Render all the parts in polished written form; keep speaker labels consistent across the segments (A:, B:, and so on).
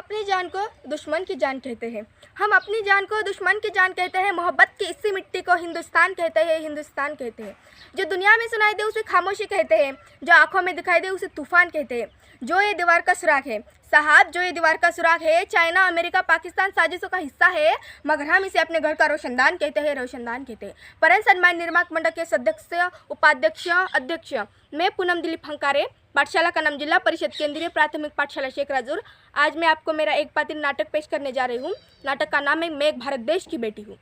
A: अपनी जान को दुश्मन की जान कहते हैं। हम अपनी जान को दुश्मन की जान कहते हैं। मोहब्बत की इसी मिट्टी को हिंदुस्तान कहते हैं, हिंदुस्तान कहते हैं। जो दुनिया में सुनाई दे उसे खामोशी कहते हैं, जो आंखों में दिखाई दे उसे तूफान कहते हैं। जो ये दीवार का सुराग है साहब, जो ये दीवार का सुराग है, चाइना अमेरिका पाकिस्तान साजिशों का हिस्सा है, मगर हम इसे अपने घर का रोशनदान कहते हैं, रोशनदान कहते हैं। परम सम्मान निर्माण मंडल के सदस्य, उपाध्यक्ष, अध्यक्ष, मैं पूनम दिलीप हंकारे, पाठशाला का नाम जिला परिषद केंद्रीय प्राथमिक पाठशाला शेख राजूर। आज मैं आपको मेरा एक पात्र नाटक पेश करने जा रही हूँ। नाटक का नाम है मैं एक भारत देश की बेटी हूँ।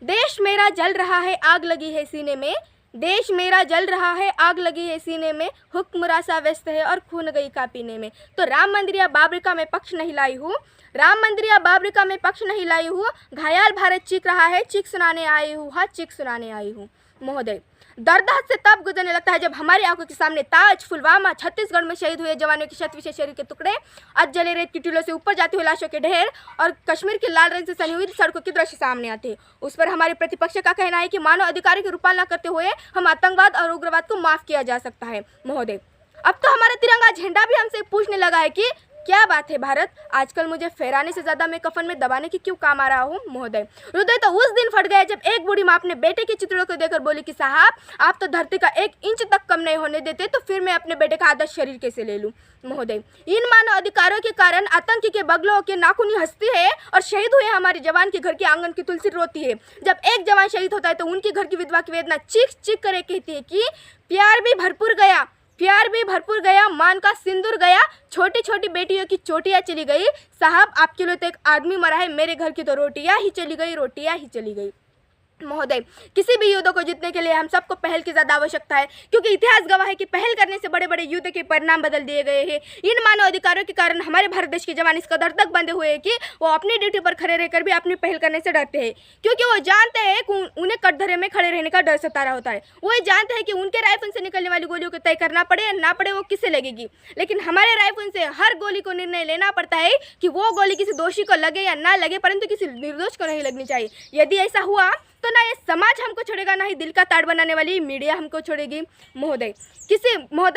A: देश मेरा जल रहा है, आग लगी है सीने में, देश मेरा जल रहा है, आग लगी है सीने में, हुक्म रासा व्यस्त है और खून गई का पीने में। तो राम मंदिर या बाबरी का मैं पक्ष नहीं लाई हूँ, राम मंदिर या बाबरी का मैं पक्ष नहीं लाई हूँ। घायल भारत चीख रहा है, चीख सुनाने आई हूँ, हाँ चीख सुनाने आई हूँ। महोदय, दर्द से तब गुजरने लगता है जब हमारी आंखों के सामने ताज, पुलवामा, छत्तीसगढ़ में शहीद हुए जवानों के शत विशेष शरीर के टुकड़े, आज जले रेत की टीलों से ऊपर जाती हुई लाशों के ढेर और कश्मीर के लाल रंग से सनी हुई सड़कों के दृश्य सामने आते हैं। उस पर हमारे प्रतिपक्ष का कहना है कि मानव अधिकारों की रूपालना करते हुए हम आतंकवाद और उग्रवाद को माफ किया जा सकता है। महोदय, अब तो हमारा तिरंगा झंडा भी हमसे पूछने लगा है कि क्या बात है भारत, आजकल मुझे फहराने से ज़्यादा मैं कफन में दबाने की क्यों काम आ रहा हूँ। महोदय, हृदय तो उस दिन फट गया जब एक बूढ़ी माँ अपने बेटे के चित्रों को देखकर बोली कि साहब आप तो धरती का 1 इंच तक कम नहीं होने देते, तो फिर मैं अपने बेटे का आधा शरीर कैसे ले लूँ। महोदय, इन मानव अधिकारों के कारण आतंकी के बगलों के नाखून हंसती है और शहीद हुए हमारे जवान के घर के आंगन की तुलसी रोती है। जब एक जवान शहीद होता है तो उनकी घर की विधवा की वेदना चीख चीख करे कहती है कि प्यार भी भरपूर गया, प्यार भी भरपूर गया, मान का सिंदूर गया, छोटी छोटी बेटियों की चोटियाँ चली गई। साहब आपके लिए तो एक आदमी मरा है, मेरे घर की तो रोटियाँ ही चली गई, रोटियाँ ही चली गई। महोदय, किसी भी युद्ध को जीतने के लिए हम सबको पहल की ज़्यादा आवश्यकता है, क्योंकि इतिहास गवाह है कि पहल करने से बड़े बड़े युद्ध के परिणाम बदल दिए गए हैं। इन मानव अधिकारों के कारण हमारे भारत देश के जवान इस कदर तक बंधे हुए हैं कि वो अपनी ड्यूटी पर खड़े रहकर भी अपनी पहल करने से डरते हैं, क्योंकि वो जानते हैं कि उन्हें कटघरे में खड़े रहने का डर सता रहा होता है। वो ये जानते हैं कि उनके राइफल से निकलने वाली गोलियों को तय करना पड़े या ना पड़े वो किससे लगेगी, लेकिन हमारे राइफल से हर गोली को निर्णय लेना पड़ता है कि वो गोली किसी दोषी को लगे या ना लगे, परंतु किसी निर्दोष को नहीं लगनी चाहिए। यदि ऐसा हुआ तो ना ये समाज हमको छोड़ेगा, ना ही दिल का ताड़ बनाने वाली मीडिया हमको छोड़ेगी। महोदय,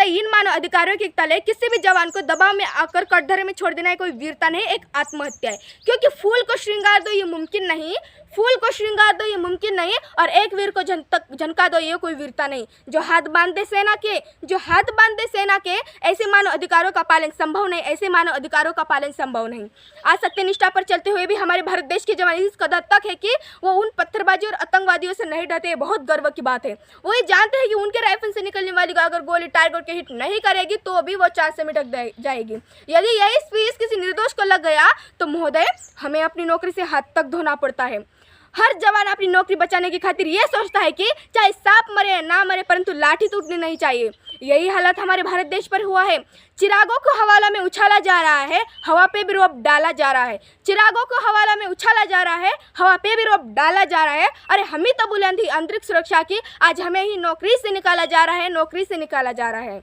A: इन मानव अधिकारों के तले किसी भी जवान को दबाव में आकर कटघरे में छोड़ देना है कोई वीरता नहीं, एक आत्महत्या है। क्योंकि फूल को श्रृंगार दो ये मुमकिन नहीं, फूल को श्रृंगार दो ये मुमकिन नहीं, और एक वीर को झनका दो ये कोई वीरता नहीं। जो हाथ बांध दे सेना के, ऐसे मानव अधिकारों का पालन संभव नहीं, ऐसे मानव अधिकारों का पालन संभव नहीं। आज सत्यनिष्ठा पर चलते हुए भी हमारे भारत देश के जवान इस कदर तक है कि वो उन पत्थरबाजी और आतंकवादियों से नहीं डरते। बहुत गर्व की बात है। वो ये जानते हैं कि उनके राइफल से निकलने वाली अगर गोली टारगेट के हिट नहीं करेगी तो भी वो 4 से मिटक जाएगी। यदि यही स्पीच किसी निर्दोष को लग गया तो महोदय हमें अपनी नौकरी से हाथ तक धोना पड़ता है। हर जवान अपनी नौकरी बचाने की खातिर ये सोचता है कि चाहे सांप मरे या ना मरे, परंतु लाठी टूटनी नहीं चाहिए। यही हालत हमारे भारत देश पर हुआ है। चिरागों को हवाला में उछाला जा रहा है, हवा पे भी रोब डाला जा रहा है। चिरागों को हवाला में उछाला जा रहा है, हवा पे भी रोब डाला जा रहा है। अरे हम ही तो बुलंदी अंतरिक्ष सुरक्षा की, आज हमें ही नौकरी से निकाला जा रहा है, नौकरी से निकाला जा रहा है।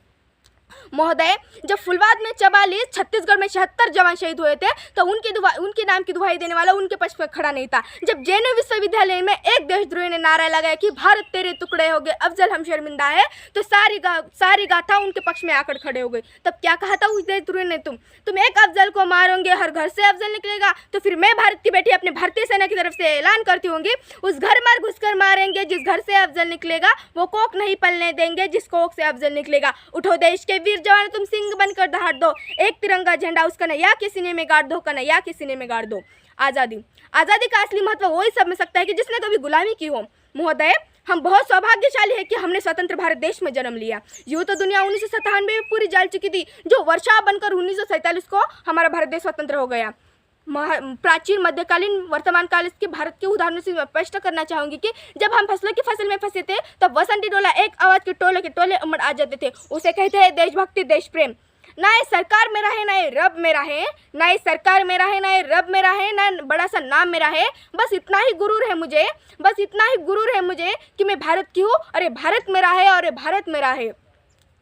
A: महोदय, जब फुलवाद में 44, छत्तीसगढ़ में 76 जवान शहीद हुए थे तो उनके नाम की दुहाई देने वाला उनके पक्ष पर खड़ा नहीं था। जब जेएनयू विश्वविद्यालय में एक देशद्रोही ने नारा लगाया कि भारत तेरे टुकड़े हो गए, अफजल हम शर्मिंदा है, तो सारी गाथा उनके पक्ष में आकर खड़े हो गई। तब क्या कहा था उस देशद्रोही ने, तुम एक अफजल को मारोगे, हर घर से अफजल निकलेगा, तो फिर मैं भारत की बेटी अपने भारतीय सेना की तरफ से ऐलान करती होंगी, उस घर मार घुसकर मारेंगे जिस घर से अफजल निकलेगा, वो कोख नहीं पलने देंगे जिस कोख से अफजल निकलेगा। उठो देश के वीर जवान, तुम सिंह बनकर दहाड़ दो, एक तिरंगा झंडा उसका नया के सीने में गाड़ दो, कन्हैया के सीने में गाड़ दो। आज़ादी का असली महत्व वही समझ सकता है कि जिसने कभी गुलामी की हो। महोदय, हम बहुत सौभाग्यशाली है कि हमने स्वतंत्र भारत देश में जन्म लिया। यूँ तो दुनिया 1997 में पूरी जल चुकी थी, जो वर्षा बनकर 1947 को हमारा भारत देश स्वतंत्र हो गया। प्राचीन, मध्यकालीन, वर्तमान काल के भारत के उदाहरणों से मैं स्पष्ट करना चाहूँगी कि जब हम फसलों की फसल में फंसे थे तब वसंती डोला एक आवाज़ के टोले उमड़ आ जाते थे। उसे कहते हैं देशभक्ति, देश प्रेम। ना ये सरकार मेरा है, ना ये रब मेरा है, ना ये सरकार मेरा है, ना ये रब मेरा है, ना बड़ा सा नाम मेरा है। बस इतना ही गुरूर है मुझे कि मैं भारत की हूँ, अरे भारत मेरा है और भारत मेरा है।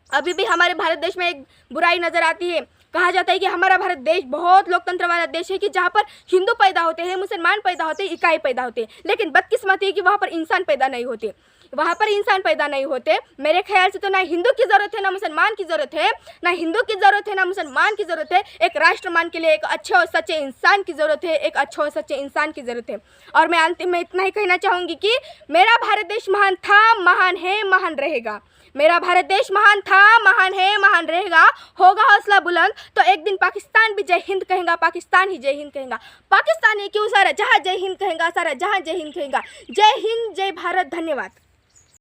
A: अभी भी हमारे भारत देश में एक बुराई नज़र आती है। कहा जाता है कि हमारा भारत देश बहुत लोकतंत्र वाला देश है कि जहाँ पर हिंदू पैदा होते हैं, मुसलमान पैदा होते हैं, इकाई पैदा होते हैं, लेकिन बदकिस्मती है कि वहाँ पर इंसान पैदा नहीं होते। वहाँ पर इंसान पैदा नहीं होते। मेरे ख्याल से तो ना हिंदू की ज़रूरत है, ना मुसलमान की ज़रूरत है, ना हिंदू की ज़रूरत है, ना मुसलमान की ज़रूरत है। एक राष्ट्रमान के लिए एक अच्छे और सच्चे इंसान की ज़रूरत है, एक अच्छे और सच्चे इंसान की ज़रूरत है। और मैं अंतिम में इतना ही कहना चाहूँगी कि मेरा भारत देश महान था, महान है, महान रहेगा। मेरा भारत देश महान था, महान है, महान रहेगा। होगा हौसला बुलंद तो एक दिन पाकिस्तान भी जय हिंद कहेगा, पाकिस्तान ही जय हिंद कहेगा। पाकिस्तान ही क्यों, सारा जहाँ जय हिंद कहेगा, सारा जहाँ जय हिंद कहेगा। जय हिंद, जय भारत, धन्यवाद।